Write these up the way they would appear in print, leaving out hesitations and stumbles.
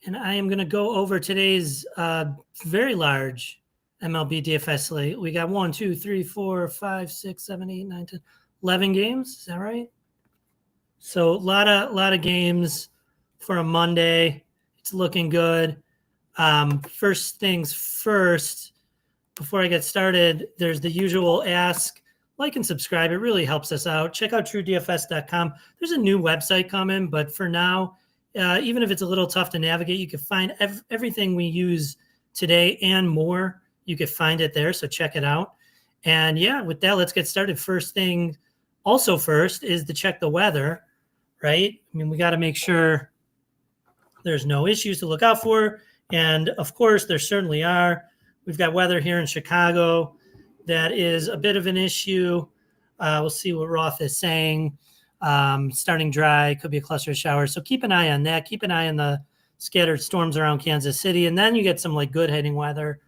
And I am going to go over today's very large MLB DFS slate. We got 1, 2, 3, 4, 5, 6, 7, 8, 9, 10, 11 games. Is that right? So a lot of games for a Monday. It's looking good. First things first, before I get started, there's the usual ask, like and subscribe. It really helps us out. Check out TrueDFS.com. There's a new website coming, but for now, even if it's a little tough to navigate, you can find everything we use today and more. You can find it there, so check it out. And yeah, with that, let's get started. First thing, also first, is to check the weather, right? I mean, we got to make sure there's no issues to look out for. And of course, there certainly are. We've got weather here in Chicago that is a bit of an issue. We'll see what Roth is saying. Starting dry, could be a cluster of showers. So keep an eye on that. Keep an eye on the scattered storms around Kansas City. And then you get some like good hitting weather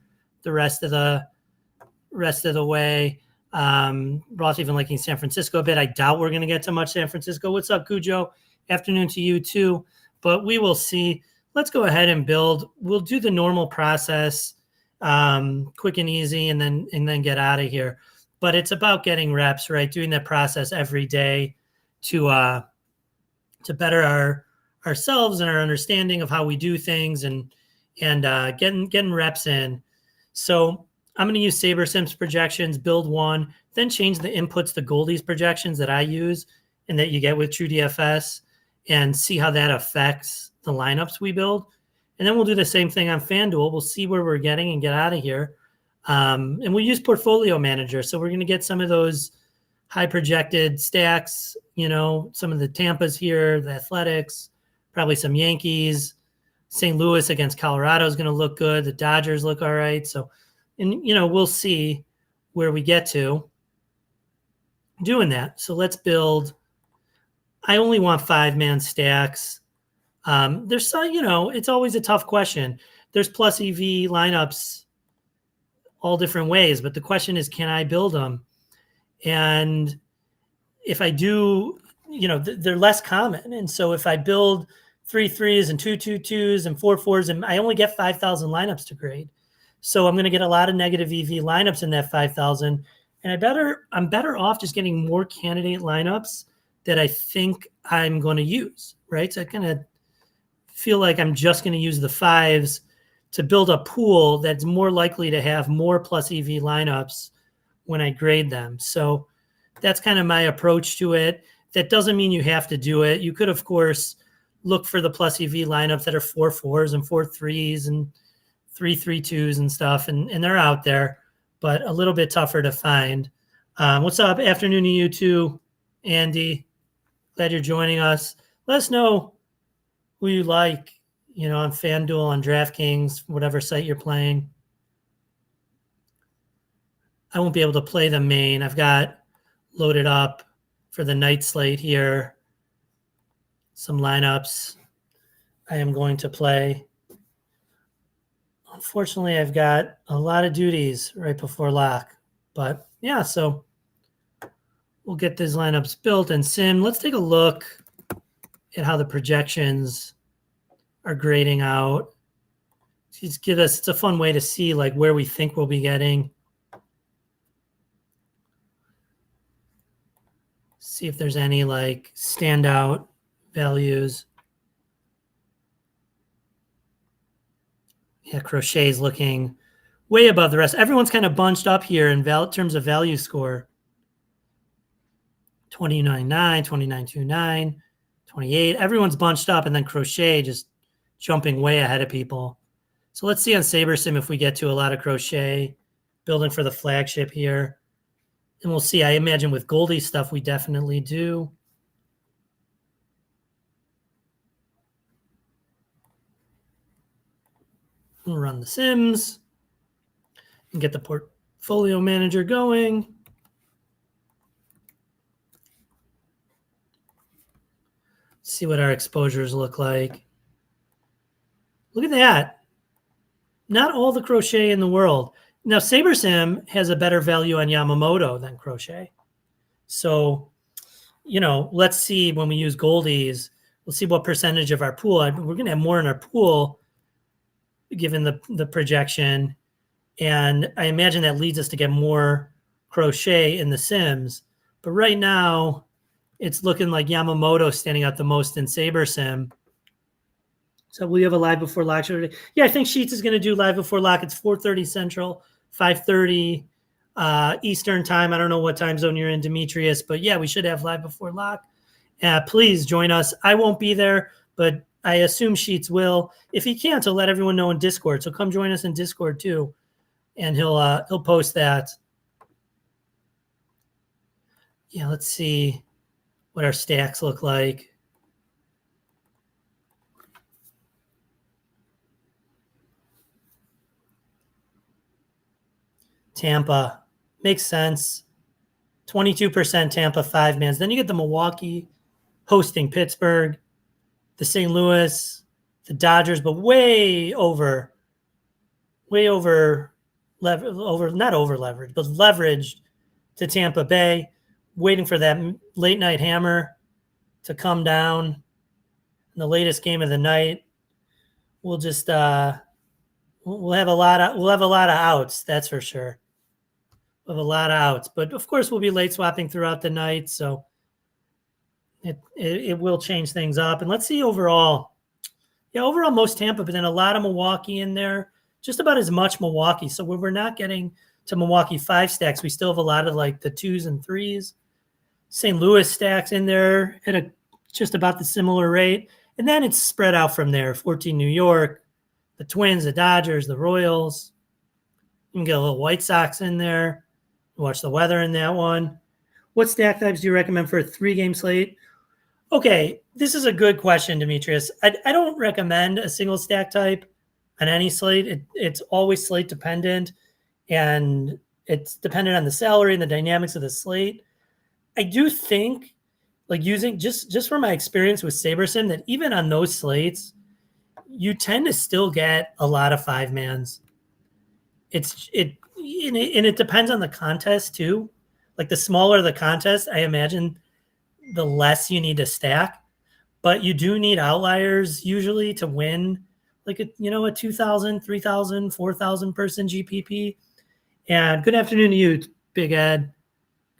the rest of the way. Roth even liking San Francisco a bit. I doubt we're going to get to much San Francisco. What's up, Cujo? Afternoon to you too. But we will see. Let's go ahead and build. We'll do the normal process, quick and easy, and then get out of here. But it's about getting reps, right? Doing that process every day to better ourselves and our understanding of how we do things and getting reps in. So I'm going to use SaberSim's projections, build one, then change the inputs to Goldie's projections that I use and that you get with TrueDFS and see how that affects the lineups we build. And then we'll do the same thing on FanDuel. We'll see where we're getting and get out of here. And we'll use Portfolio Manager. So we're going to get some of those high projected stacks, some of the Tampas here, the Athletics, probably some Yankees. St. Louis against Colorado is going to look good. The Dodgers look all right. So, and we'll see where we get to doing that. So let's build. I only want 5-man stacks. There's it's always a tough question. There's plus EV lineups all different ways, but the question is, can I build them? And if I do, they're less common. And so if I build 3 3s and 2 2 2s and 4 4s, and I only get 5,000 lineups to grade. So I'm going to get a lot of negative EV lineups in that 5,000. And I'm better off just getting more candidate lineups that I think I'm going to use, right? So I kind of feel like I'm just going to use the 5s to build a pool that's more likely to have more plus EV lineups when I grade them. So that's kind of my approach to it. That doesn't mean you have to do it. You could, of course, look for the plus EV lineups that are 4 4s and 4 3s and 3 3 2s and stuff, and they're out there, but a little bit tougher to find. What's up? Afternoon to you too, Andy. Glad you're joining us. Let us know who you like, on FanDuel, on DraftKings, whatever site you're playing. I won't be able to play the main. I've got loaded up for the night slate here some lineups I am going to play. Unfortunately, I've got a lot of duties right before lock. But yeah, so we'll get these lineups built and sim. Let's take a look at how the projections are grading out. It's a fun way to see like where we think we'll be getting. See if there's any like standout values. Yeah, Crochet is looking way above the rest. Everyone's kind of bunched up here in terms of value score. 29.9, 29.29, 28. Everyone's bunched up, and then Crochet just jumping way ahead of people. So let's see on SaberSim if we get to a lot of Crochet building for the flagship here. And we'll see. I imagine with Goldie stuff, we definitely do. We'll run the sims and get the portfolio manager going. See what our exposures look like. Look at that. Not all the Crochet in the world. Now, SaberSim has a better value on Yamamoto than Crochet. So, let's see when we use Goldies, we'll see what percentage of our pool. We're going to have more in our pool given the projection. And I imagine that leads us to get more Crochet in the Sims. But right now, it's looking like Yamamoto standing out the most in Saber Sim. So we have a live before lock. Yeah, I think Sheets is going to do live before lock. It's 4:30 Central, 5:30 Eastern time. I don't know what time zone you're in, Demetrius, but yeah, we should have live before lock. Please join us. I won't be there, but I assume Sheets will. If he can't, he'll let everyone know in Discord. So come join us in Discord too, and he'll post that. Yeah, let's see what our stacks look like. Tampa makes sense. 22% Tampa 5-mans. Then you get the Milwaukee hosting Pittsburgh, the St. Louis, the Dodgers, but way over, not over leveraged, but leveraged to Tampa Bay, waiting for that late night hammer to come down in the latest game of the night. We'll just we'll have a lot of outs, that's for sure. We'll have a lot of outs, but of course we'll be late swapping throughout the night, so it will change things up. And let's see overall. Yeah, overall most Tampa, but then a lot of Milwaukee in there, just about as much Milwaukee. So when we're not getting to Milwaukee 5 stacks, we still have a lot of like the 2s and 3s. St. Louis stacks in there at just about the similar rate. And then it's spread out from there. 14 New York, the Twins, the Dodgers, the Royals. You can get a little White Sox in there. Watch the weather in that one. What stack types do you recommend for a 3-game slate? Okay, this is a good question, Demetrius. I don't recommend a single stack type on any slate. It's always slate dependent, and it's dependent on the salary and the dynamics of the slate. I do think, like using just from my experience with SaberSim, that even on those slates, you tend to still get a lot of 5-mans. And it depends on the contest too. Like the smaller the contest, I imagine the less you need to stack, but you do need outliers usually to win, like a 2,000, 3,000, 4,000 person GPP. And good afternoon to you, Big Ed.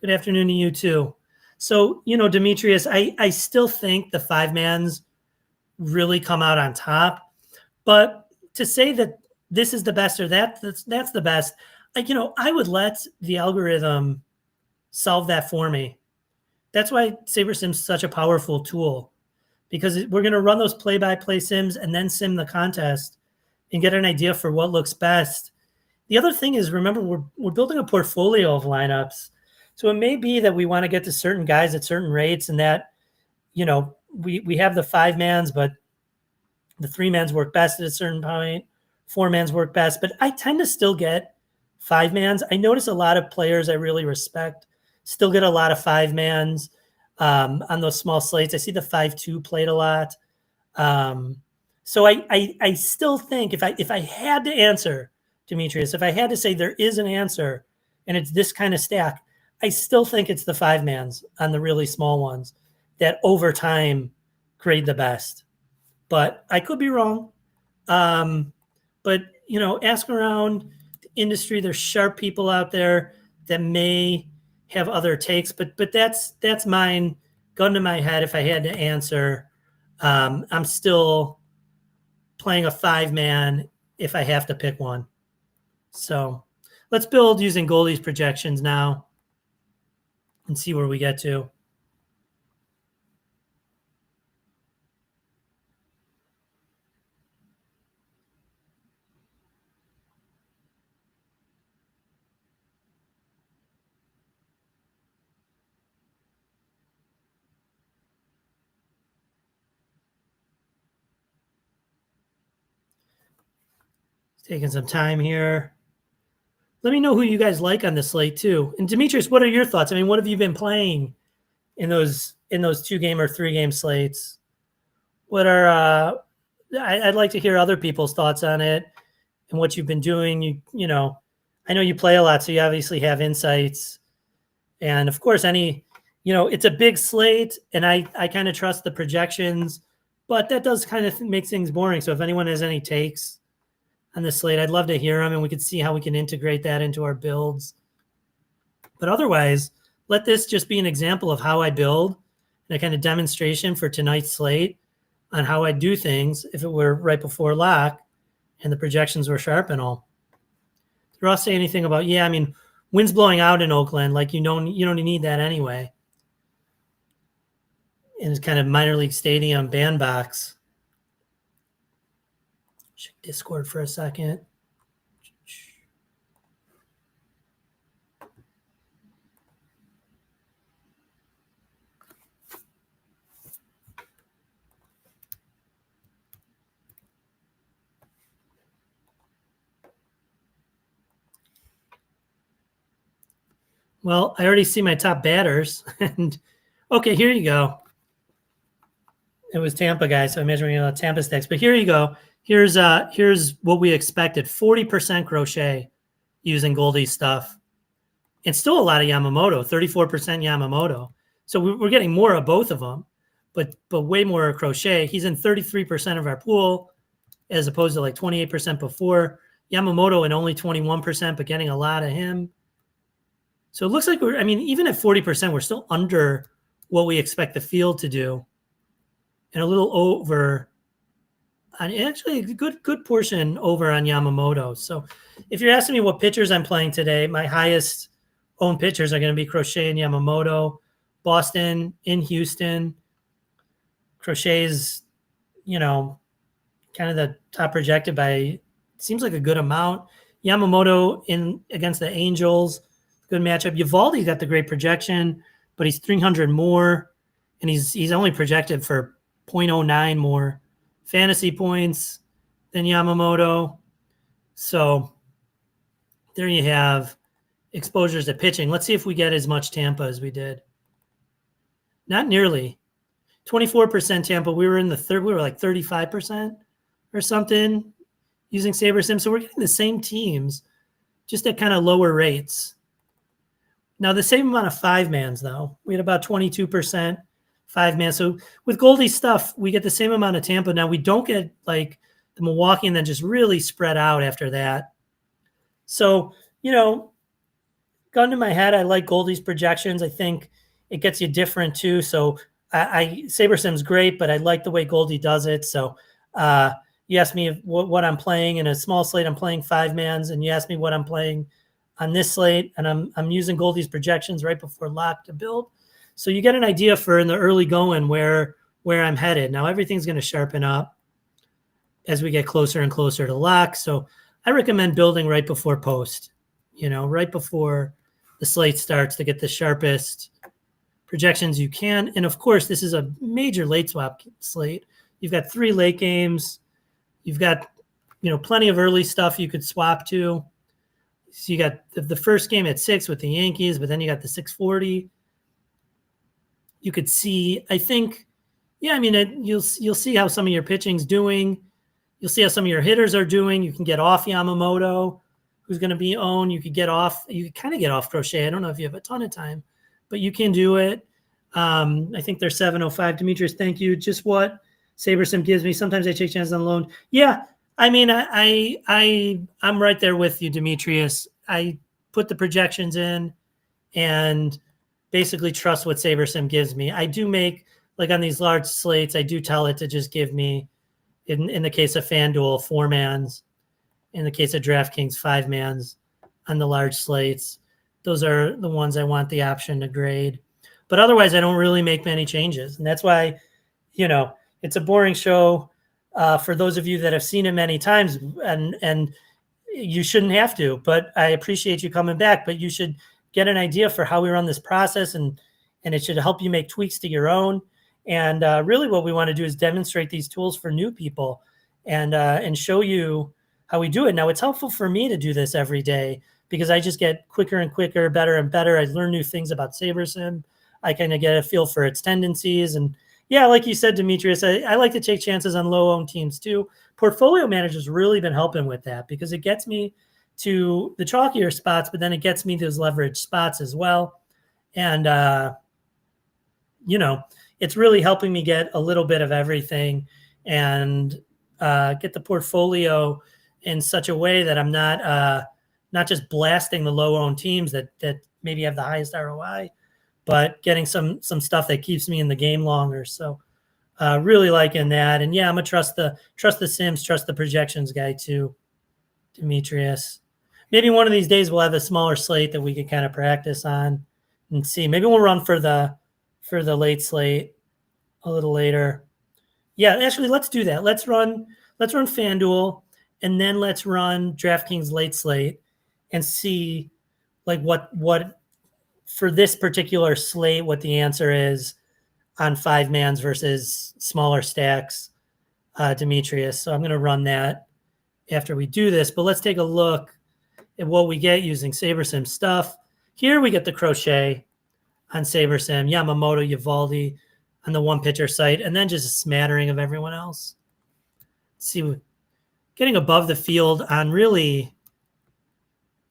Good afternoon to you too. So, Demetrius, I still think the 5-mans really come out on top, but to say that this is the best or that's the best, I would let the algorithm solve that for me. That's why SaberSim's such a powerful tool, because we're going to run those play-by-play sims and then sim the contest and get an idea for what looks best. The other thing is, remember, we're building a portfolio of lineups. So it may be that we want to get to certain guys at certain rates, and that, we have the 5-mans, but the 3-mans work best at a certain point. 4-mans work best, but I tend to still get 5-mans. I notice a lot of players I really respect still get a lot of 5-mans on those small slates. I see the 5-2 played a lot. So I still think if I had to answer, Demetrius, if I had to say there is an answer and it's this kind of stack, I still think it's the 5-mans on the really small ones that over time grade the best. But I could be wrong. But ask around the industry. There's sharp people out there that may have other takes, but that's mine. Gun to my head, if I had to answer, I'm still playing a 5-man if I have to pick one. So let's build using Goldie's projections now and see where we get to. Taking some time here. Let me know who you guys like on the slate too. And Demetrius, what are your thoughts? I mean, what have you been playing in those 2-game or 3-game slates? What are I'd like to hear other people's thoughts on it and what you've been doing. I know you play a lot, so you obviously have insights. And of course, it's a big slate, and I kind of trust the projections, but that does kind of make things boring. So if anyone has any takes on this slate. I'd love to hear them, and we could see how we can integrate that into our builds. But otherwise, let this just be an example of how I build and a kind of demonstration for tonight's slate on how I do things if it were right before lock and the projections were sharp and all. Did Ross say anything about, yeah, I mean, wind's blowing out in Oakland, like you don't need that anyway. In this kind of minor league stadium bandbox. Check Discord for a second. Well, I already see my top batters. And okay, here you go. It was Tampa, guys, so I'm measuring Tampa sticks. But here you go. Here's what we expected: 40% crochet using Goldie's stuff. It's still a lot of Yamamoto, 34% Yamamoto. So we're getting more of both of them, but way more crochet. He's in 33% of our pool, as opposed to like 28% before. Yamamoto in only 21%, but getting a lot of him. So it looks like even at 40%, we're still under what we expect the field to do, and a little over. And actually, a good portion over on Yamamoto. So if you're asking me what pitchers I'm playing today, my highest owned pitchers are going to be Crochet and Yamamoto. Boston in Houston. Crochet's, kind of the top projected by, seems like a good amount. Yamamoto in against the Angels, good matchup. Eovaldi got the great projection, but he's 300 more, and he's only projected for 0.09 more fantasy points than Yamamoto. So there you have exposures to pitching. Let's see if we get as much Tampa as we did. Not nearly. 24% Tampa. We were in the third. We were like 35% or something using SaberSim. So we're getting the same teams, just at kind of lower rates. Now, the same amount of five-mans, though. We had about 22% five-man. So with Goldie's stuff, we get the same amount of Tampa. Now, we don't get like the Milwaukee and then just really spread out after that. So, gun to my head, I like Goldie's projections. I think it gets you different too. So SaberSim's great, but I like the way Goldie does it. So you asked me what I'm playing in a small slate. I'm playing five-mans, and you asked me what I'm playing on this slate, and I'm using Goldie's projections right before lock to build. So you get an idea for in the early going where I'm headed. Now everything's going to sharpen up as we get closer and closer to lock. So I recommend building right before post, right before the slate starts to get the sharpest projections you can. And of course, this is a major late swap slate. You've got 3 late games. You've got, plenty of early stuff you could swap to. So you got the first game at 6 with the Yankees, but then you got the 640. You could see, I think, you'll see how some of your pitching's doing. You'll see how some of your hitters are doing. You can get off Yamamoto, who's going to be owned. You could kind of get off Crochet. I don't know if you have a ton of time, but you can do it. I think they're 705. Demetrius, thank you. Just what SaberSim gives me. Sometimes I take chances on loan. Yeah, I'm right there with you, Demetrius. I put the projections in and basically trust what SaberSim gives me. I do make, like on these large slates, I do tell it to just give me, in the case of FanDuel, 4-mans. In the case of DraftKings, 5-mans on the large slates. Those are the ones I want the option to grade. But otherwise, I don't really make many changes. And that's why, it's a boring show for those of you that have seen it many times, and you shouldn't have to. But I appreciate you coming back. But you should get an idea for how we run this process, and it should help you make tweaks to your own. And really what we want to do is demonstrate these tools for new people and show you how we do it. Now, it's helpful for me to do this every day because I just get quicker and quicker, better and better. I learn new things about SaberSim. I kind of get a feel for its tendencies. And yeah, like you said, Demetrius, I like to take chances on low-owned teams too. Portfolio Manager's really been helping with that because it gets me to the chalkier spots, but then it gets me those leverage spots as well. And, it's really helping me get a little bit of everything and get the portfolio in such a way that I'm not just blasting the low-owned teams that maybe have the highest ROI, but getting some stuff that keeps me in the game longer. So really liking that. And yeah, I'm gonna trust the Sims, trust the projections guy too, Demetrius. Maybe one of these days we'll have a smaller slate that we could kind of practice on and see. Maybe we'll run for the late slate a little later. Yeah, actually, let's do that. Let's run FanDuel, and then let's run DraftKings late slate and see like what for this particular slate, what the answer is on 5-mans versus smaller stacks, Demetrius. So I'm going to run that after we do this, but let's take a look at what we get using SaberSim stuff. Here we get the Crochet on SaberSim, Yamamoto, Eovaldi on the one pitcher site, and then just a smattering of everyone else. Let's see, getting above the field on really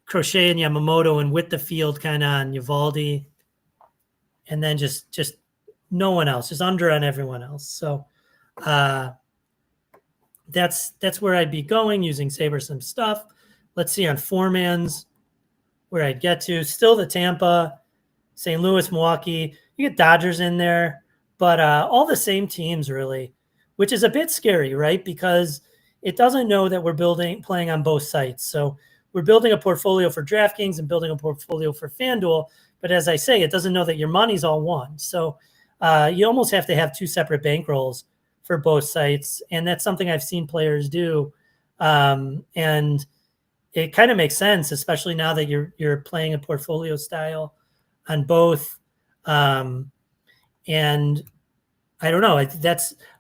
Crochet and Yamamoto, and with the field kind of on Eovaldi, and then just no one else, just under on everyone else. So that's where I'd be going using SaberSim stuff. Let's see on 4-mans where I'd get to. Still the Tampa, St. Louis, Milwaukee. You get Dodgers in there, but all the same teams really, which is a bit scary, right? Because it doesn't know that we're playing on both sites. So we're building a portfolio for DraftKings and building a portfolio for FanDuel. But as I say, it doesn't know that your money's all one. So you almost have to have two separate bankrolls for both sites. And that's something I've seen players do. And it kind of makes sense, especially now that you're playing a portfolio style on both. And I don't know.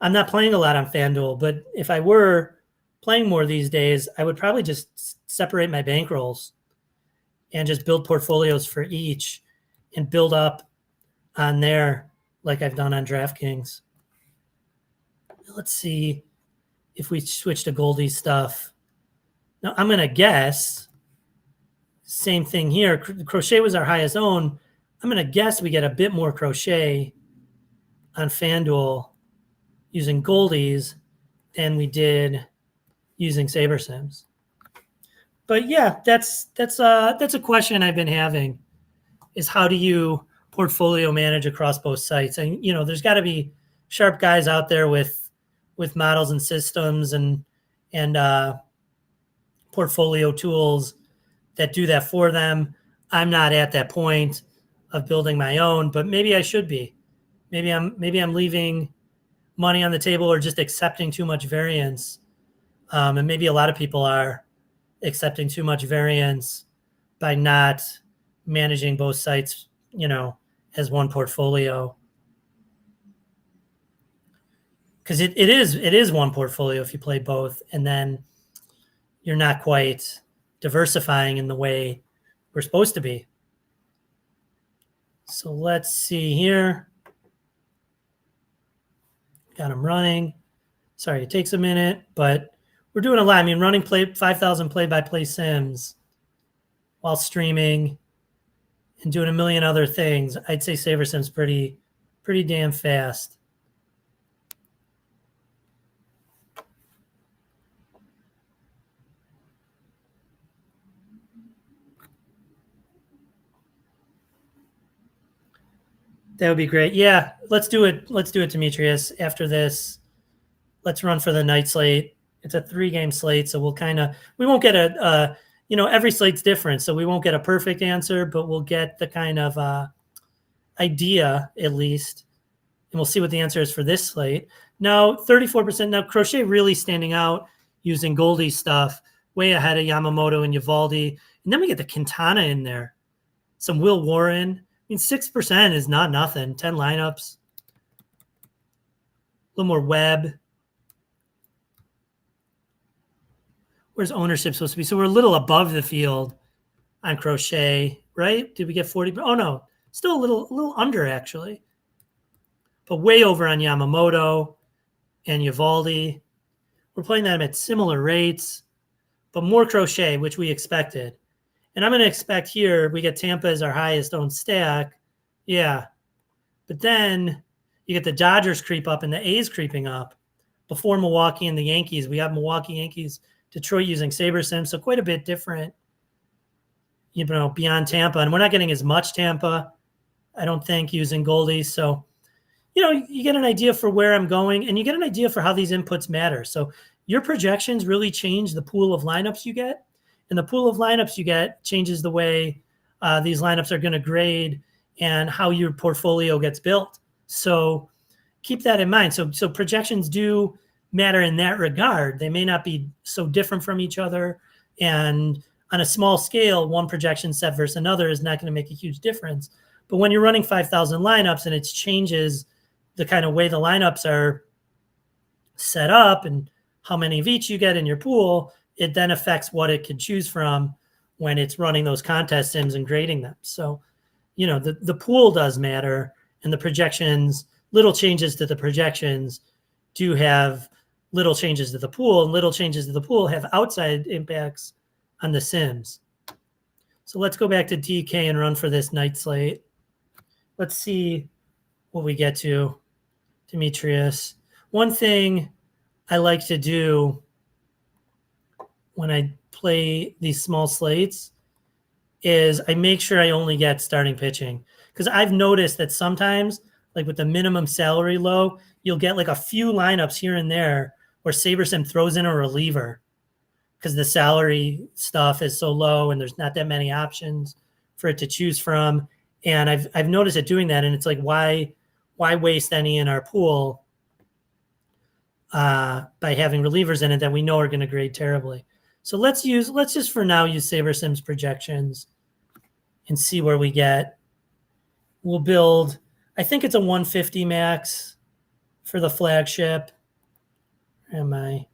I'm not playing a lot on FanDuel, but if I were playing more these days, I would probably just separate my bankrolls and just build portfolios for each and build up on there like I've done on DraftKings. Let's see if we switch to Goldie stuff. Now, I'm going to guess, same thing here. Crochet was our highest own. I'm going to guess we get a bit more Crochet on FanDuel using Goldies than we did using SaberSims. But yeah, that's a question I've been having, is how do you portfolio manage across both sites? And there's got to be sharp guys out there with models and systems and portfolio tools that do that for them. I'm not at that point of building my own, but maybe I should be. Maybe I'm leaving money on the table or just accepting too much variance. And maybe a lot of people are accepting too much variance by not managing both sites, as one portfolio. Because it is one portfolio if you play both, and then you're not quite diversifying in the way we're supposed to be. So let's see here. Got them running. Sorry, it takes a minute, but we're doing a lot. I mean, running 5,000 play-by-play sims while streaming and doing a million other things. I'd say SaberSim's pretty damn fast. That would be great. Yeah, let's do it. Let's do it, Demetrius. After this, let's run for the night slate. It's a 3-game slate, so we won't get every slate's different, so we won't get a perfect answer, but we'll get the kind of idea at least, and we'll see what the answer is for this slate. Now, 34%. Now, Crochet really standing out using Goldie stuff, way ahead of Yamamoto and Eovaldi. And then we get the Quintana in there, some Will Warren. I mean, 6% is not nothing. 10 lineups. A little more Webb. Where's ownership supposed to be? So we're a little above the field on Crochet, right? Did we get 40? Oh, no. Still a little under, actually. But way over on Yamamoto and Eovaldi. We're playing them at similar rates, but more Crochet, which we expected. And I'm going to expect here we get Tampa as our highest owned stack. Yeah. But then you get the Dodgers creep up and the A's creeping up before Milwaukee and the Yankees. We have Milwaukee Yankees Detroit using SaberSim, so quite a bit different, beyond Tampa. And we're not getting as much Tampa, I don't think, using Goldie. So, you get an idea for where I'm going, and you get an idea for how these inputs matter. So your projections really change the pool of lineups you get, and the pool of lineups you get changes the way these lineups are going to grade and how your portfolio gets built. So keep that in mind. So projections do matter in that regard. They may not be so different from each other, and on a small scale, one projection set versus another is not going to make a huge difference. But when you're running 5,000 lineups and it changes the kind of way the lineups are set up and how many of each you get in your pool, it then affects what it can choose from when it's running those contest sims and grading them. So, the pool does matter, and the projections, little changes to the projections do have little changes to the pool, and little changes to the pool have outside impacts on the sims. So let's go back to DK and run for this night slate. Let's see what we get to. Demetrius. One thing I like to do when I play these small slates is I make sure I only get starting pitching, because I've noticed that sometimes, like with the minimum salary low, you'll get like a few lineups here and there where SaberSim throws in a reliever because the salary stuff is so low and there's not that many options for it to choose from. And I've noticed it doing that, and it's like, why waste any in our pool by having relievers in it that we know are going to grade terribly? So let's just for now use SaberSim's projections and see where we get. We'll build, I think it's a 150 max for the flagship. Where am I?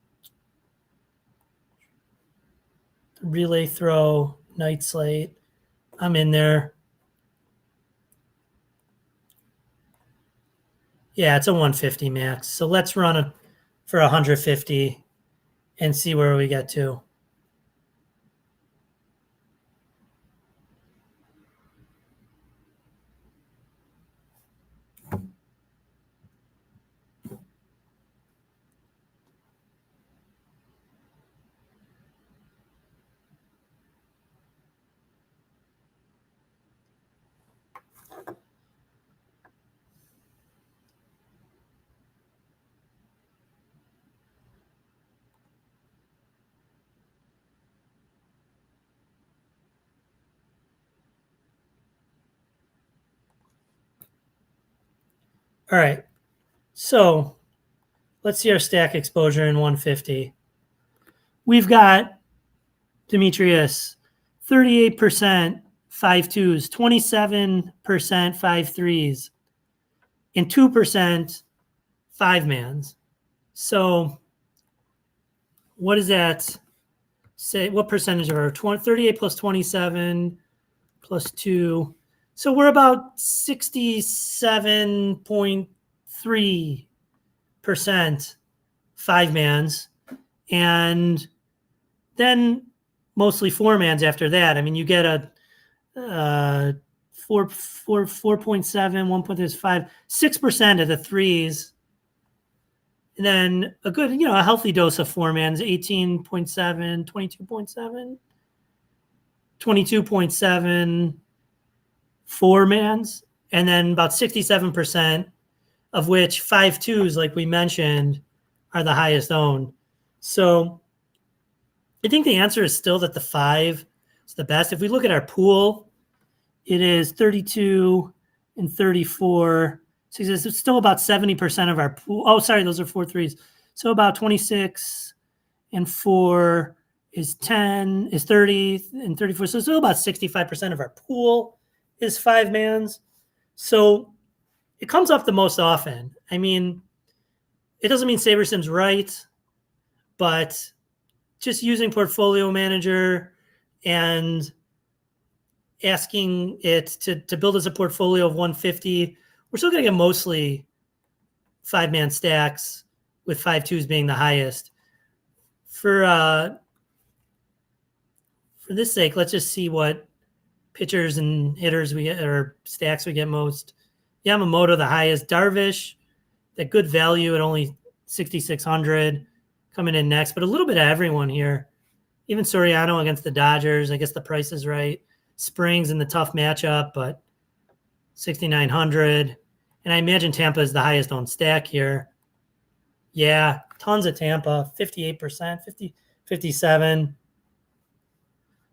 Relay throw, night slate. I'm in there. Yeah, it's a 150 max. So let's run it for 150 and see where we get to. All right, so let's see our stack exposure in 150. We've got Demetrius, 38% 5-2s, 27% 5-3s, and 2% 5-mans. So what does that say? What percentage of our 38 plus 27 plus 2? So we're about 67.3% 5-mans, and then mostly 4-mans after that. I mean, you get a 4.7, 1.5, 6% of the 3s, and then a good, a healthy dose of 4-mans, 18.7, 22.7, 22.7 4-mans, and then about 67%, of which 5-2s, like we mentioned, are the highest owned. So I think the answer is still that the 5 is the best. If we look at our pool, it is 32 and 34. So it's still about 70% of our pool. Oh, sorry, those are 4-3s. So about 26 and 4 is 10, is 30 and 34. So it's still about 65% of our pool is 5-mans. So it comes up the most often. I mean, it doesn't mean SaberSim's right, but just using Portfolio Manager and asking it to build us a portfolio of 150, we're still going to get mostly 5-man stacks, with 5-2s being the highest. For this sake, let's just see what pitchers and hitters we get, or stacks we get most. Yamamoto the highest. Darvish, that good value at only 6,600, coming in next, but a little bit of everyone here. Even Soriano against the Dodgers. I guess the price is right. Springs in the tough matchup, but 6,900. And I imagine Tampa is the highest owned stack here. Yeah, tons of Tampa, 58%, 57.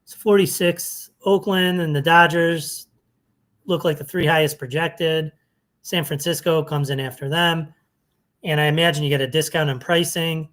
It's 46. Oakland and the Dodgers look like the three highest projected. San Francisco comes in after them. And I imagine you get a discount on pricing.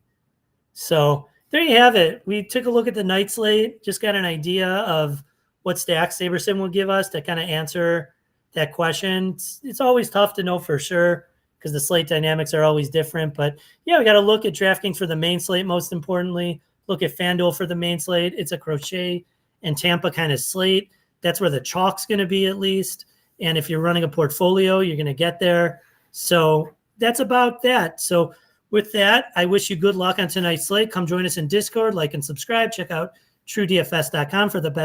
So there you have it. We took a look at the night slate, just got an idea of what stacks Sabersim will give us to kind of answer that question. It's always tough to know for sure because the slate dynamics are always different. But yeah, we got to look at DraftKings for the main slate, most importantly. Look at FanDuel for the main slate. It's a Crochet and Tampa kind of slate. That's where the chalk's going to be at least. And if you're running a portfolio, you're going to get there. So that's about that. So with that, I wish you good luck on tonight's slate. Come join us in Discord, like and subscribe. Check out TrueDFS.com for the best